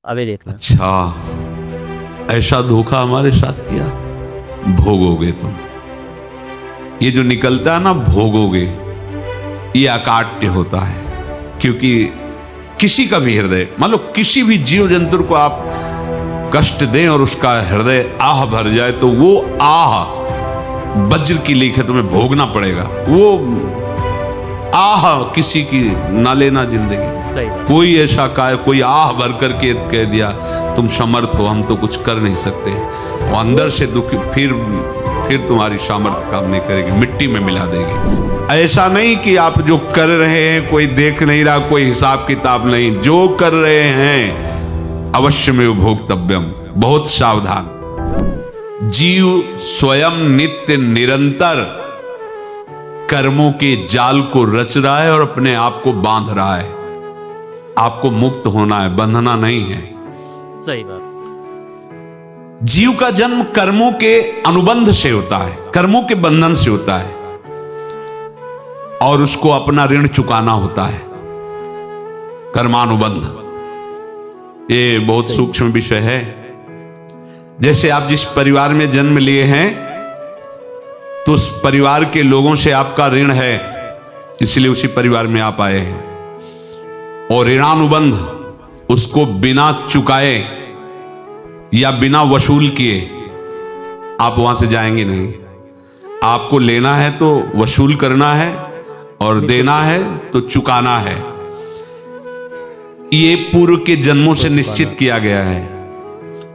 अभी देखना। अच्छा, ऐसा धोखा हमारे साथ किया, भोगोगे तुम। ये जो निकलता है ना भोगोगे, ये अकाट्य होता है। क्योंकि किसी का भी हृदय, मान लो किसी भी जीव जंतु को आप कष्ट दें और उसका हृदय आह भर जाए, तो वो आह वज्र की लीक है, तुम्हें भोगना पड़ेगा। वो आह किसी की ना लेना जिंदगी। सही। कोई ऐसा कोई आह भर करके कह दिया तुम समर्थ हो, हम तो कुछ कर नहीं सकते, और अंदर से दुखी, फिर तुम्हारी सामर्थ्य काम नहीं करेगी, मिट्टी में मिला देगी। ऐसा नहीं कि आप जो कर रहे हैं कोई देख नहीं रहा, कोई हिसाब किताब नहीं, जो कर रहे हैं अवश्य में भोक्तव्यम। बहुत सावधान। जीव स्वयं नित्य निरंतर कर्मों के जाल को रच रहा है और अपने आप को बांध रहा है। आपको मुक्त होना है, बंधना नहीं है। सही बात। जीव का जन्म कर्मों के अनुबंध से होता है, कर्मों के बंधन से होता है, और उसको अपना ऋण चुकाना होता है। कर्मानुबंध ये बहुत सूक्ष्म विषय है। जैसे आप जिस परिवार में जन्म लिए हैं, तो उस परिवार के लोगों से आपका ऋण है, इसलिए उसी परिवार में आप आए हैं। और ऋणानुबंध, उसको बिना चुकाए या बिना वसूल किए आप वहां से जाएंगे नहीं। आपको लेना है तो वसूल करना है, और देना है तो चुकाना है। ये पूर्व के जन्मों से निश्चित किया गया है।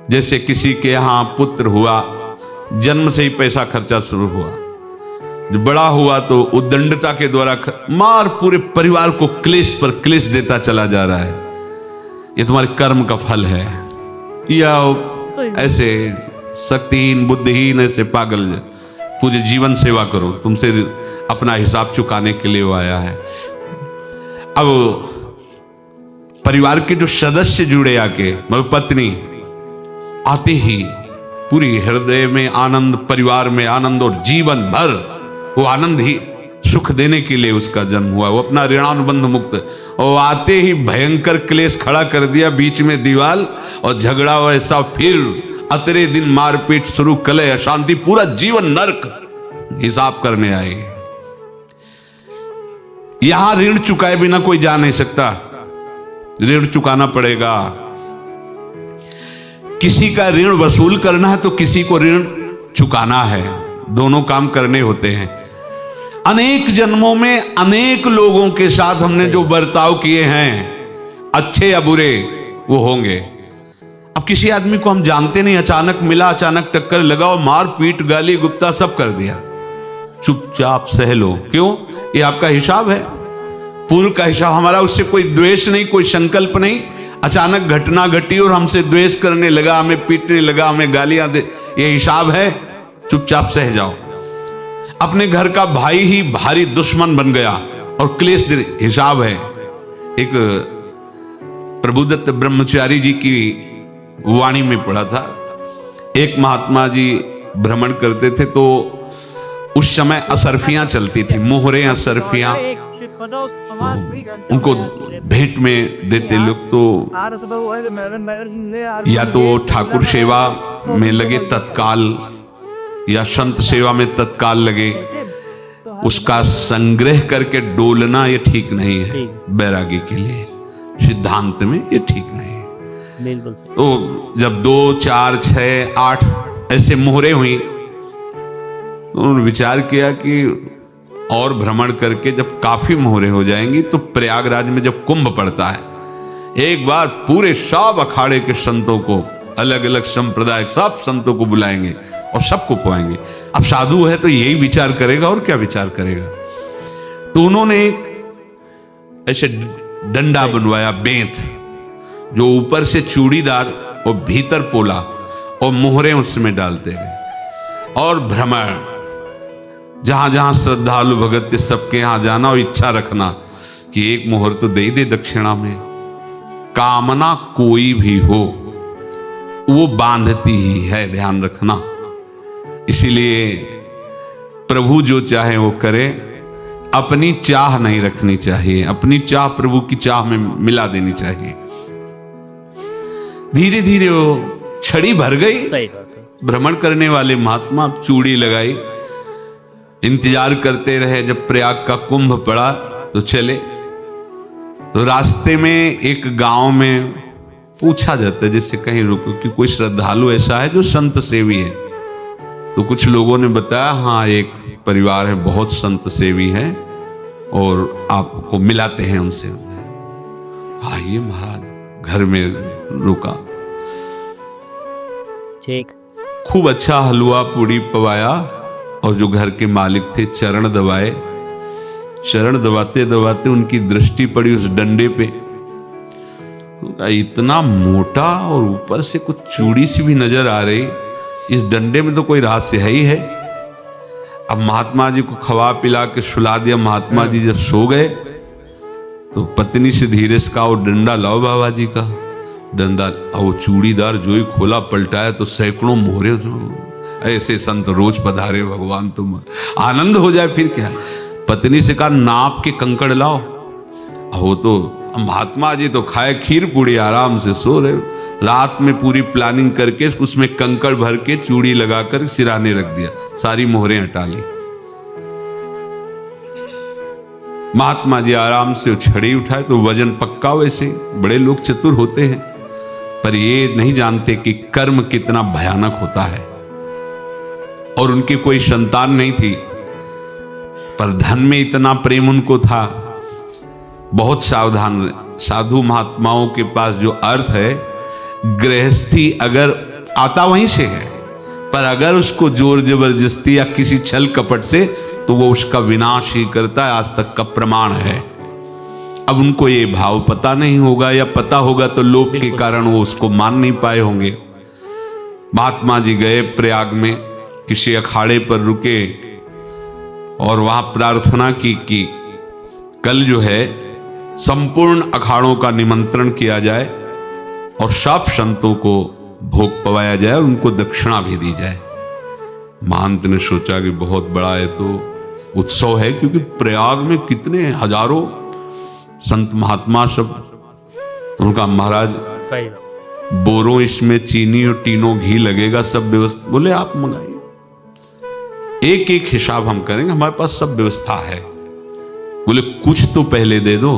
जैसे किसी के यहां पुत्र हुआ, जन्म से ही पैसा खर्चा शुरू हुआ, जो बड़ा हुआ तो उद्दंडता के द्वारा मार पूरे परिवार को क्लेश पर क्लेश देता चला जा रहा है। ये तुम्हारे कर्म का फल है। या ऐसे शक्तिहीन बुद्धिहीन ऐसे पागल पूरे जीवन सेवा करो, तुमसे अपना हिसाब चुकाने के लिए वो आया है। अब परिवार के जो सदस्य जुड़े आके, मतलब पत्नी आते ही पूरी हृदय में आनंद, परिवार में आनंद, और जीवन भर वो आनंद ही सुख देने के लिए उसका जन्म हुआ। वो अपना ऋणानुबंध मुक्त, और आते ही भयंकर क्लेश खड़ा कर दिया, बीच में दीवाल और झगड़ा वैसा, फिर अतरे दिन मारपीट शुरू, कलह अशांति, पूरा जीवन नरक हिसाब करने आए। यहां ऋण चुकाए बिना कोई जा नहीं सकता, ऋण चुकाना पड़ेगा। किसी का ऋण वसूल करना है तो किसी को ऋण चुकाना है, दोनों काम करने होते हैं। अनेक जन्मों में अनेक लोगों के साथ हमने जो बर्ताव किए हैं, अच्छे या बुरे, वो होंगे। अब किसी आदमी को हम जानते नहीं, अचानक मिला, अचानक टक्कर लगा और मार पीट गाली गुप्ता सब कर दिया, चुपचाप सह लो। क्यों? ये आपका हिसाब है, पूर्व का हिसाब। हमारा उससे कोई द्वेष नहीं, कोई संकल्प नहीं। अचानक घटना घटी और हमसे द्वेष करने लगा, हमें पीटने लगा, हमें गालियां दे, ये हिसाब है, चुपचाप सह जाओ। अपने घर का भाई ही भारी दुश्मन बन गया और क्लेश दे, हिसाब है। एक प्रभुदत्त ब्रह्मचारी जी की वाणी में पढ़ा था, एक महात्मा जी भ्रमण करते थे, तो उस समय असरफियां चलती थी, मोहरे असरफियां, उनको भेंट में देते लोग। तो या तो ठाकुर सेवा में लगे तत्काल, या संत सेवा में तत्काल लगे, उसका संग्रह करके डोलना ये ठीक नहीं है। बैरागी के लिए सिद्धांत में ये ठीक नहीं है। तो जब 2, 4, 6, 8 ऐसे मोहरे हुई, तो उन्होंने विचार किया कि और भ्रमण करके जब काफी मोहरे हो जाएंगी तो प्रयागराज में जब कुंभ पड़ता है, एक बार पूरे सब अखाड़े के संतों को, अलग अलग संप्रदाय सब संतों को बुलाएंगे और सबको पुआएंगे। अब साधु है तो यही विचार करेगा, और क्या विचार करेगा। तो उन्होंने एक ऐसे डंडा बनवाया, बेंत, जो ऊपर से चूड़ीदार और भीतर पोला, और मोहरे उसमें डालते गए। और भ्रमण, जहां जहां श्रद्धालु भगत थे सबके यहां जाना और इच्छा रखना कि एक मोहर तो दे दे दक्षिणा में। कामना कोई भी हो वो बांधती ही है, ध्यान रखना। इसीलिए प्रभु जो चाहे वो करे, अपनी चाह नहीं रखनी चाहिए, अपनी चाह प्रभु की चाह में मिला देनी चाहिए। धीरे धीरे वो छड़ी भर गई। सही बात है। भ्रमण करने वाले महात्मा चूड़ी लगाई, इंतजार करते रहे। जब प्रयाग का कुंभ पड़ा तो चले। तो रास्ते में एक गांव में पूछा जाता है, जैसे कहीं रुको कि कोई श्रद्धालु ऐसा है जो संत सेवी है। तो कुछ लोगों ने बताया हाँ एक परिवार है बहुत संत सेवी है और आपको मिलाते हैं उनसे। आइए महाराज, घर में रुका, ठीक, खूब अच्छा हलवा पूड़ी पवाया और जो घर के मालिक थे चरण दबाए। चरण दबाते दबाते उनकी दृष्टि पड़ी उस डंडे पे। इतना मोटा और ऊपर से कुछ चूड़ी सी भी नजर आ रही, इस डंडे में तो कोई रहस्य है ही है। अब महात्मा जी को खवा पिला के सुला दिया। महात्मा जी जब सो गए तो पत्नी से धीरे से कहा वो डंडा लाओ बाबा जी का डंडा। और वो चूड़ीदार जो ही खोला पलटाया तो सैकड़ों मोहरे। ऐसे संत रोज पधारे भगवान, तुम आनंद हो जाए फिर क्या। पत्नी से कहा नाप के कंकड़ लाओ। वो तो महात्मा जी तो खाए खीर पूड़ी, आराम से सो रहे। रात में पूरी प्लानिंग करके उसमें कंकड़ भर के चूड़ी लगाकर सिराने रख दिया, सारी मोहरें हटा ली। महात्मा जी आराम से छड़ी उठाए तो वजन पक्का। वैसे बड़े लोग चतुर होते हैं पर ये नहीं जानते कि कर्म कितना भयानक होता है। और उनकी कोई संतान नहीं थी पर धन में इतना प्रेम उनको था। बहुत सावधान। साधु महात्माओं के पास जो अर्थ है, गृहस्थी अगर आता वहीं से है, पर अगर उसको जोर जबरदस्ती या किसी छल कपट से, तो वो उसका विनाश ही करता है। आज तक का प्रमाण है। अब उनको ये भाव पता नहीं होगा, या पता होगा तो लोभ के कारण वो उसको मान नहीं पाए होंगे। महात्मा जी गए प्रयाग में, किसी अखाड़े पर रुके और वहां प्रार्थना की कि कल जो है संपूर्ण अखाड़ों का निमंत्रण किया जाए और सब संतों को भोग पवाया जाए और उनको दक्षिणा भी दी जाए। महंत ने सोचा कि बहुत बड़ा है तो उत्सव है, क्योंकि प्रयाग में कितने हजारों संत महात्मा सब। तो उनका महाराज बोरों इसमें चीनी और तीनों घी लगेगा, सब व्यवस्था। बोले आप मंगाइए, एक एक हिसाब हम करेंगे, हमारे पास सब व्यवस्था है। बोले कुछ तो पहले दे दो,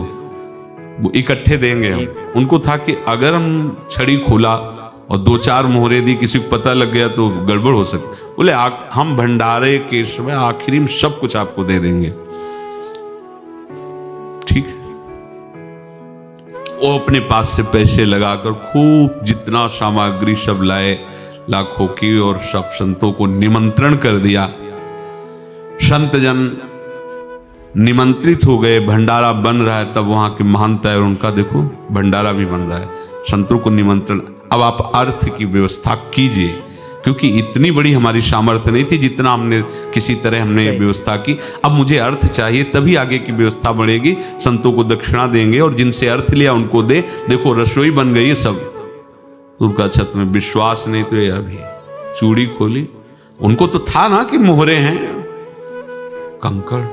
वो इकट्ठे देंगे हम। उनको था कि अगर हम छड़ी खोला और दो चार मोहरे दी, किसी को पता लग गया तो गड़बड़ हो सकती। बोले हम भंडारे के समय आखिरी में सब कुछ आपको दे देंगे। ठीक। वो अपने पास से पैसे लगाकर खूब जितना सामग्री सब लाए लाखों की, और सब संतों को निमंत्रण कर दिया। संत जन निमंत्रित हो गए, भंडारा बन रहा है। तब वहां के महंत है और उनका देखो भंडारा भी बन रहा है, संतों को निमंत्रण। अब आप अर्थ की व्यवस्था कीजिए, क्योंकि इतनी बड़ी हमारी सामर्थ्य नहीं थी जितना हमने किसी तरह हमने व्यवस्था की। अब मुझे अर्थ चाहिए, तभी आगे की व्यवस्था बढ़ेगी। संतों को दक्षिणा देंगे और जिनसे अर्थ लिया उनको दे। देखो रसोई बन गई है सब। उनका अच्छा तुम्हें विश्वास नहीं तो ये अभी चूड़ी खोली, उनको तो था ना कि मोहरे हैं कंकड़।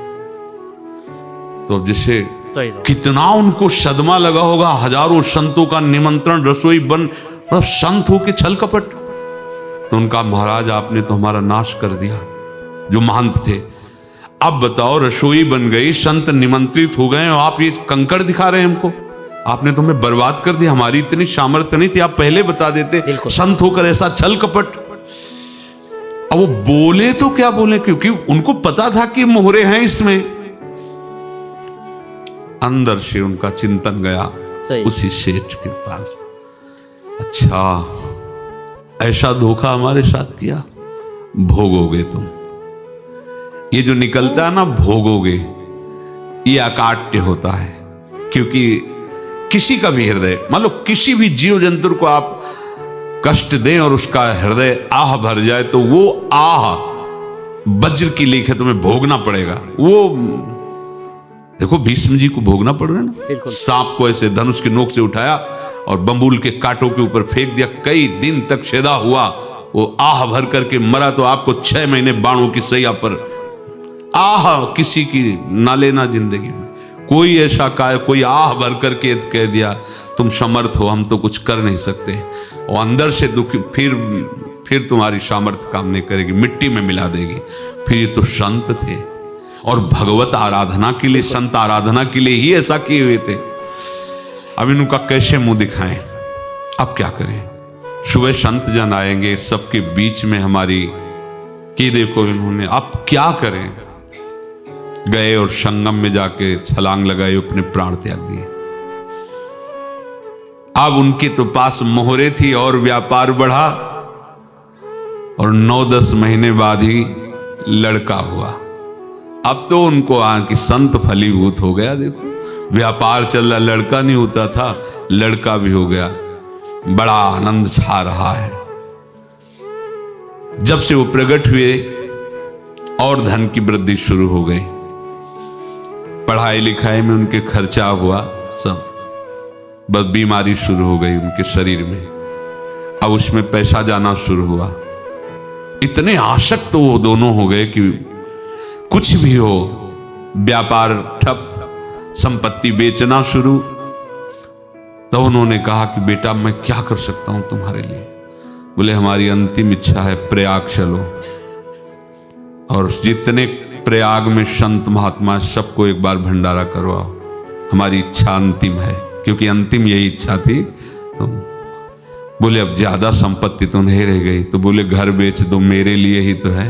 तो अब जैसे कितना उनको सदमा लगा होगा। हजारों संतों का निमंत्रण, रसोई बन, संत हो के छल कपट। तो उनका महाराज आपने तो हमारा नाश कर दिया, जो महंत थे। अब बताओ रसोई बन गई, संत निमंत्रित हो गए और आप ये कंकड़ दिखा रहे हैं हमको। आपने तो हमें बर्बाद कर दिया, हमारी इतनी सामर्थ्य नहीं थी, आप पहले बता देते। संत होकर ऐसा छल कपट। अब वो बोले तो क्या बोले, क्योंकि उनको पता था कि मोहरे हैं इसमें। अंदर से उनका चिंतन गया उसी सेठ के पास, अच्छा ऐसा धोखा हमारे साथ किया, भोगोगे तुम। ये जो निकलता है ना भोगोगे, ये अकाट्य होता है। क्योंकि किसी का भी हृदय, मान लो किसी भी जीव जंतु को आप कष्ट दें और उसका हृदय आह भर जाए, तो वो आह वज्र की लीक है, तुम्हें भोगना पड़ेगा। वो देखो भीष्म जी को भोगना पड़ रहा है ना। सांप को ऐसे धनुष की नोक से उठाया और बंबूल के कांटों के ऊपर फेंक दिया, कई दिन तक शेदा हुआ, वो आह भर करके मरा। तो आपको 6 महीने बाणों की सैया पर आह किसी की ना लेना जिंदगी में। कोई ऐसा कोई आह भर करके कह दिया तुम समर्थ हो, हम तो कुछ कर नहीं सकते। और अंदर से दुखी, फिर तुम्हारी सामर्थ्य काम नहीं करेगी, मिट्टी में मिला देगी। फिर ये तो संत थे और भगवत आराधना के लिए, संत आराधना के लिए ही ऐसा किए हुए थे। अब इनका कैसे मुंह दिखाएं? अब क्या करें? सुबह संत जन आएंगे, सबके बीच में हमारी कि देखो इन्होंने, अब क्या करें? गए और संगम में जाके छलांग लगाई, अपने प्राण त्याग दिए। अब उनके तो पास मोहरे थी और व्यापार बढ़ा, और 9-10 महीने बाद ही लड़का हुआ। अब तो उनको कि संत फलीभूत हो गया। देखो व्यापार चल रहा, लड़का नहीं होता था, लड़का भी हो गया। बड़ा आनंद छा रहा है। जब से वो प्रकट हुए और धन की वृद्धि शुरू हो गई, पढ़ाई लिखाई में उनके खर्चा हुआ सब, बस बीमारी शुरू हो गई उनके शरीर में। अब उसमें पैसा जाना शुरू हुआ। इतने आसक्त तो वो दोनों हो गए कि कुछ भी हो, व्यापार ठप, संपत्ति बेचना शुरू। तो उन्होंने कहा कि बेटा मैं क्या कर सकता हूं तुम्हारे लिए? बोले हमारी अंतिम इच्छा है, प्रयाग चलो और जितने प्रयाग में संत महात्मा सबको एक बार भंडारा करवाओ। हमारी इच्छा अंतिम है, क्योंकि अंतिम यही इच्छा थी। तो बोले अब ज्यादा संपत्ति तो नहीं रह गई। तो बोले घर बेच दो, मेरे लिए ही तो है,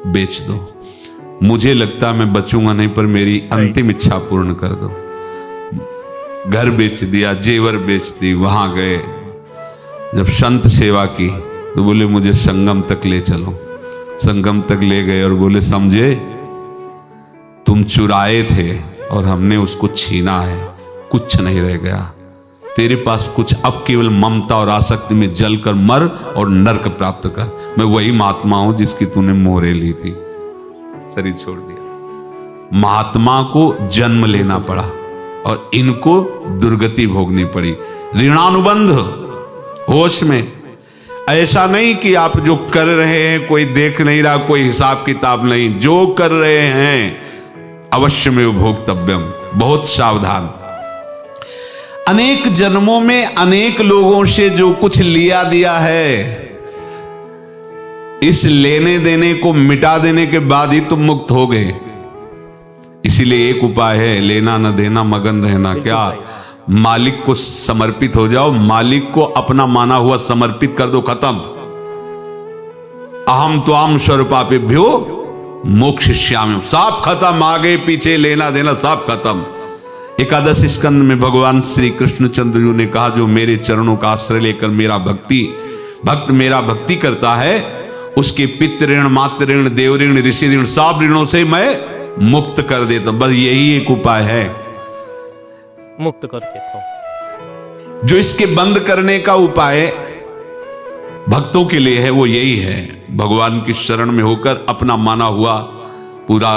बेच दो। मुझे लगता मैं बचूंगा नहीं, पर मेरी अंतिम इच्छा पूर्ण कर दो। घर बेच दिया, जेवर बेच दी। वहां गए, जब संत सेवा की तो बोले मुझे संगम तक ले चलो। संगम तक ले गए और बोले समझे तुम चुराए थे और हमने उसको छीना है, कुछ नहीं रह गया तेरे पास कुछ, अब केवल ममता और आसक्ति में जलकर मर और नरक प्राप्त कर। मैं वही महात्मा हूं जिसकी तूने मोहरे ली थी, शरीर छोड़ दिया। महात्मा को जन्म लेना पड़ा और इनको दुर्गति भोगनी पड़ी। ऋणानुबंध होश में, ऐसा नहीं कि आप जो कर रहे हैं कोई देख नहीं रहा, कोई हिसाब किताब नहीं, जो कर रहे हैं अवश्य में भोक्तव्यम। बहुत सावधान। अनेक जन्मों में अनेक लोगों से जो कुछ लिया दिया है, इस लेने देने को मिटा देने के बाद ही तुम मुक्त हो गए। इसीलिए एक उपाय है, लेना न देना मगन रहना। क्या? मालिक को समर्पित हो जाओ, मालिक को अपना माना हुआ समर्पित कर दो, खत्म। अहम त्वाम स्वरूपापेभ्यो मोक्षयिष्यामि, सब खत्म। आगे पीछे लेना देना सब खत्म। एकादश स्कंद में भगवान श्री कृष्णचंद्र जी ने कहा जो मेरे चरणों का आश्रय लेकर भक्त मेरा भक्ति करता है, उसके पितृ ऋण, मातृ ऋण, देव ऋण, ऋषि ऋण, सब ऋणों से मैं मुक्त कर देता हूं। बस यही एक उपाय है, मुक्त कर देता हूं। जो इसके बंद करने का उपाय भक्तों के लिए है, वो यही है, भगवान की शरण में होकर अपना माना हुआ पूरा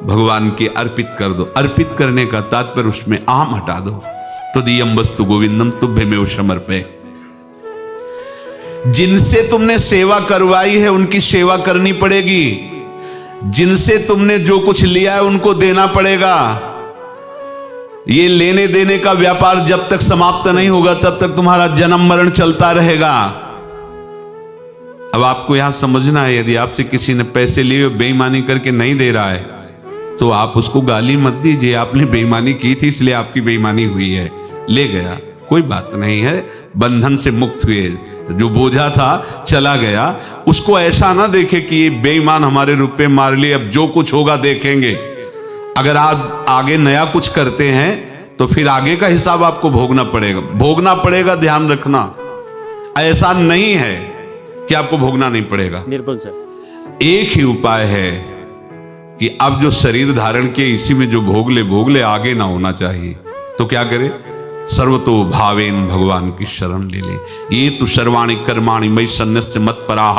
भगवान के अर्पित कर दो। अर्पित करने का तात्पर्य उसमें आम हटा दो। तो दियम वस्तु गोविंदम तुभ्यमेव समर्पये। जिनसे तुमने सेवा करवाई है उनकी सेवा करनी पड़ेगी। जिनसे तुमने जो कुछ लिया है उनको देना पड़ेगा। ये लेने देने का व्यापार जब तक समाप्त नहीं होगा तब तक तुम्हारा जन्म मरण चलता रहेगा। अब आपको यहां समझना है, यदि आपसे किसी ने पैसे लिए बेईमानी करके नहीं दे रहा है तो आप उसको गाली मत दीजिए। आपने बेईमानी की थी इसलिए आपकी बेईमानी हुई है, ले गया, कोई बात नहीं है, बंधन से मुक्त हुए। जो बोझा था चला गया। उसको ऐसा ना देखे कि ये बेईमान हमारे रुपए मार लिए, अब जो कुछ होगा देखेंगे। अगर आप आगे नया कुछ करते हैं तो फिर आगे का हिसाब आपको भोगना पड़ेगा, ध्यान रखना। ऐसा नहीं है कि आपको भोगना नहीं पड़ेगा। निर्बल सर, एक ही उपाय है कि अब जो शरीर धारण किए इसी में जो भोग ले, आगे ना होना चाहिए। तो क्या करे? सर्वतो भावेन भगवान की शरण ले ले। ये तो सर्वाणि कर्माणि मयि सन्न्यस्य मत्पराः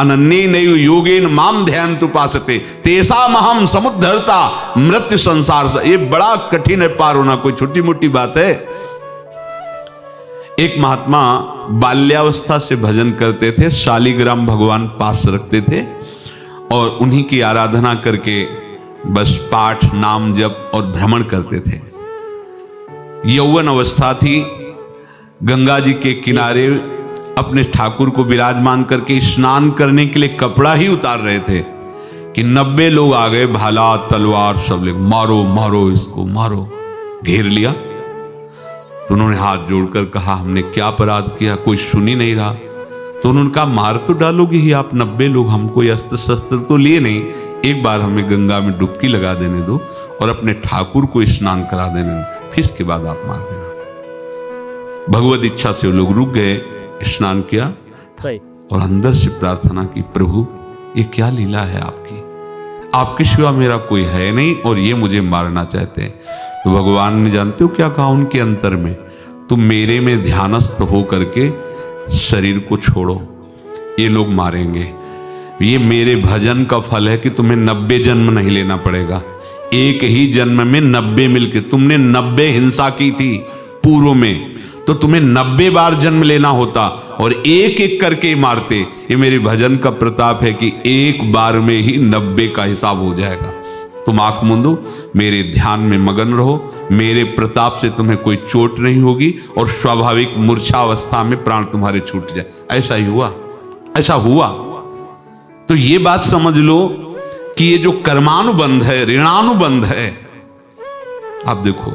अनन्येनैव योगेन माम ध्यायन्तु उपासते तेषामहं समुद्धर्ता मृत्यु संसार से। ये बड़ा कठिन है पार होना, कोई छोटी मोटी बात है। एक महात्मा बाल्यावस्था से भजन करते थे, शालिग्राम भगवान पास रखते थे और उन्हीं की आराधना करके बस पाठ, नाम, जप और भ्रमण करते थे। यौवन अवस्था थी, गंगा जी के किनारे अपने ठाकुर को विराजमान करके स्नान करने के लिए कपड़ा ही उतार रहे थे कि 90 लोग आ गए, भाला तलवार सब ले, मारो मारो इसको मारो, घेर लिया। तो उन्होंने हाथ जोड़कर कहा हमने क्या अपराध किया, कोई सुन ही नहीं रहा। तो उन्होंने कहा मार तो डालोगे ही आप 90 लोग, हम कोई अस्त्र शस्त्र तो लिए नहीं, एक बार हमें गंगा में डुबकी लगा देने दो और अपने ठाकुर को स्नान करा देने दो, फिर इसके बाद आप मार देना। भगवत इच्छा से वो लोग रुक गए, स्नान किया सही। और अंदर से प्रार्थना की, प्रभु ये क्या लीला है आपकी, आपके सिवा मेरा कोई है नहीं और ये मुझे मारना चाहते हैं। तो भगवान ने जानते हो क्या कहा उनके अंतर में, तुम मेरे में ध्यानस्थ हो करके शरीर को छोड़ो, ये लोग मारेंगे। ये मेरे भजन का फल है कि तुम्हें 90 जन्म नहीं लेना पड़ेगा, एक ही जन्म में 90 मिलके, तुमने 90 हिंसा की थी पूर्व में, तो तुम्हें 90 बार जन्म लेना होता और एक एक करके मारते। ये मेरे भजन का प्रताप है कि एक बार में ही 90 का हिसाब हो जाएगा। तुम आंख मूंदो, मेरे ध्यान में मगन रहो, मेरे प्रताप से तुम्हें कोई चोट नहीं होगी और स्वाभाविक मूर्छावस्था में प्राण तुम्हारे छूट जाए। ऐसा ही हुआ, ऐसा हुआ। तो ये बात समझ लो कि ये जो कर्मानुबंध है, ऋणानुबंध है। आप देखो,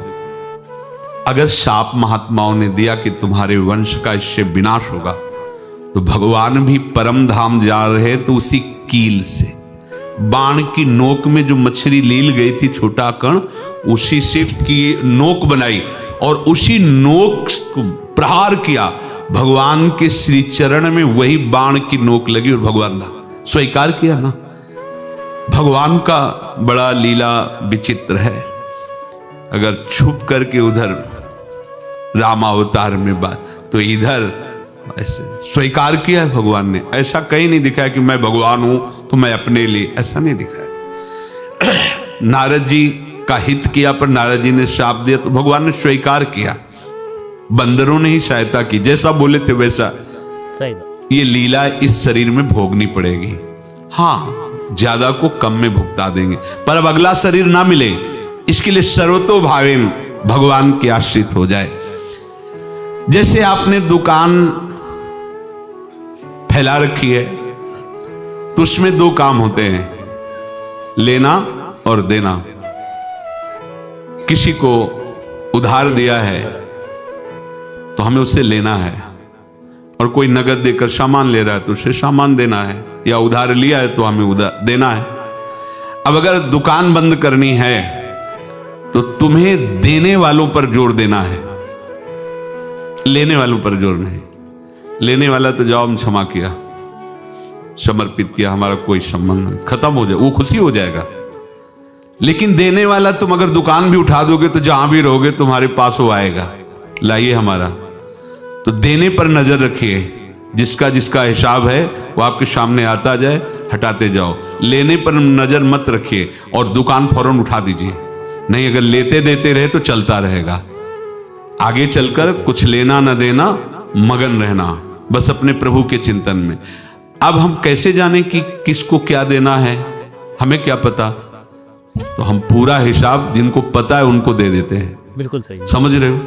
अगर शाप महात्माओं ने दिया कि तुम्हारे वंश का इससे विनाश होगा, तो भगवान भी परम धाम जा रहे तो उसी कील से, बाण की नोक में जो मछली लील गई थी छोटा कण, उसी से की नोक बनाई और उसी नोक को प्रहार किया, भगवान के श्री चरण में वही बाण की नोक लगी और भगवान ने स्वीकार किया ना। भगवान का बड़ा लीला विचित्र है। अगर छुप करके उधर रामावतार में बात, तो इधर ऐसे स्वीकार किया है भगवान ने। ऐसा कहीं नहीं दिखाया कि मैं भगवान हूं तो मैं अपने लिए, ऐसा नहीं दिखाया। नारद जी का हित किया पर नारद जी ने शाप दिया तो भगवान ने स्वीकार किया। बंदरों ने ही सहायता की, जैसा बोले थे वैसा। सही। ये लीला इस शरीर में भोगनी पड़ेगी। हाँ, ज्यादा को कम में भुगता देंगे, पर अब अगला शरीर ना मिले इसके लिए सर्वतो भावेन भगवान के आश्रित हो जाए। जैसे आपने दुकान फैला रखी है तो उसमें दो काम होते हैं, लेना और देना। किसी को उधार दिया है तो हमें उससे लेना है, और कोई नगद देकर सामान ले रहा है तो उसे सामान देना है, या उधार लिया है तो हमें उधार देना है। अब अगर दुकान बंद करनी है तो तुम्हें देने वालों पर जोर देना है, लेने वालों पर जोर नहीं। लेने वाला तो जाओ हम क्षमा किया, समर्पित किया, हमारा कोई संबंध नहीं, खत्म हो जाए, वो खुशी हो जाएगा। लेकिन देने वाला तुम अगर दुकान भी उठा दोगे तो जहां भी रहोगे तुम्हारे पास वो आएगा, लाइए हमारा। तो देने पर नजर रखिए, जिसका जिसका हिसाब है वो आपके सामने आता जाए, हटाते जाओ। लेने पर नजर मत रखिए और दुकान फौरन उठा दीजिए, नहीं अगर लेते देते रहे तो चलता रहेगा। आगे चलकर कुछ लेना न देना, मगन रहना बस अपने प्रभु के चिंतन में। अब हम कैसे जाने कि किसको क्या देना है, हमें क्या पता? तो हम पूरा हिसाब जिनको पता है उनको दे देते हैं। बिल्कुल सही। समझ रहे हो?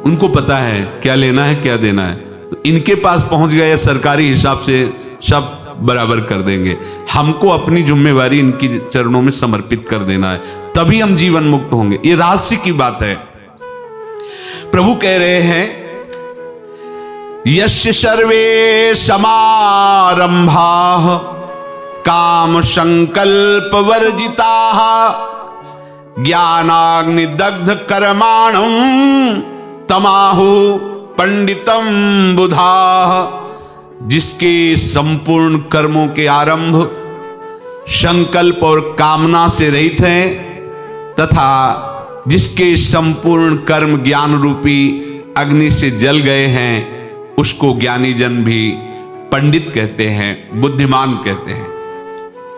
उनको पता है क्या लेना है क्या देना है, तो इनके पास पहुंच गए या सरकारी हिसाब से सब बराबर कर देंगे। हमको अपनी जिम्मेवारी इनकी चरणों में समर्पित कर देना है, तभी हम जीवन मुक्त होंगे। ये रहस्य की बात है। प्रभु कह रहे हैं, यस्य सर्वे समारंभाः काम संकल्प वर्जिताः ज्ञानाग्नि दग्ध कर्माणं तमाहु पंडितम बुधाः। जिसके संपूर्ण कर्मों के आरंभ संकल्प और कामना से रहित हैं, तथा जिसके संपूर्ण कर्म ज्ञान रूपी अग्नि से जल गए हैं, उसको ज्ञानी जन भी पंडित कहते हैं, बुद्धिमान कहते हैं।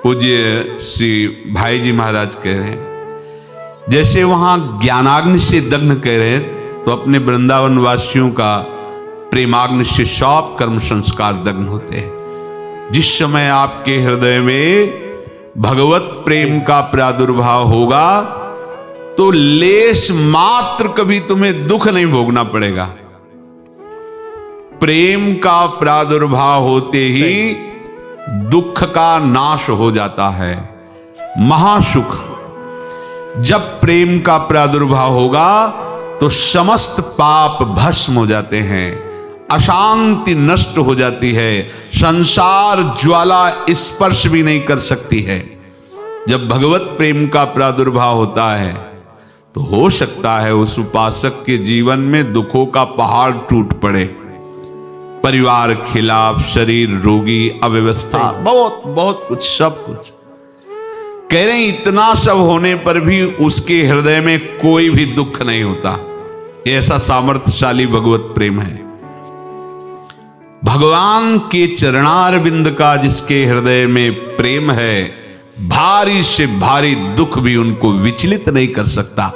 पूज्य श्री भाई जी महाराज कह रहे हैं, जैसे वहां ज्ञानाग्नि से दग्ध कह रहे हैं, तो अपने वृंदावन वासियों का प्रेमाग्नि से सब कर्म संस्कार दग्न होते हैं। जिस समय आपके हृदय में भगवत प्रेम का प्रादुर्भाव होगा तो लेश मात्र कभी तुम्हें दुख नहीं भोगना पड़ेगा। प्रेम का प्रादुर्भाव होते ही दुख का नाश हो जाता है। महासुख। जब प्रेम का प्रादुर्भाव होगा तो समस्त पाप भस्म हो जाते हैं, अशांति नष्ट हो जाती है, संसार ज्वाला स्पर्श भी नहीं कर सकती है। जब भगवत प्रेम का प्रादुर्भाव होता है तो हो सकता है उस उपासक के जीवन में दुखों का पहाड़ टूट पड़े, परिवार खिलाफ, शरीर रोगी, अव्यवस्था, बहुत बहुत कुछ, सब कुछ। कह रहे हैं इतना सब होने पर भी उसके हृदय में कोई भी दुख नहीं होता। ऐसा सामर्थ्यशाली भगवत प्रेम है। भगवान के चरणारविंद का जिसके हृदय में प्रेम है, भारी से भारी दुख भी उनको विचलित नहीं कर सकता।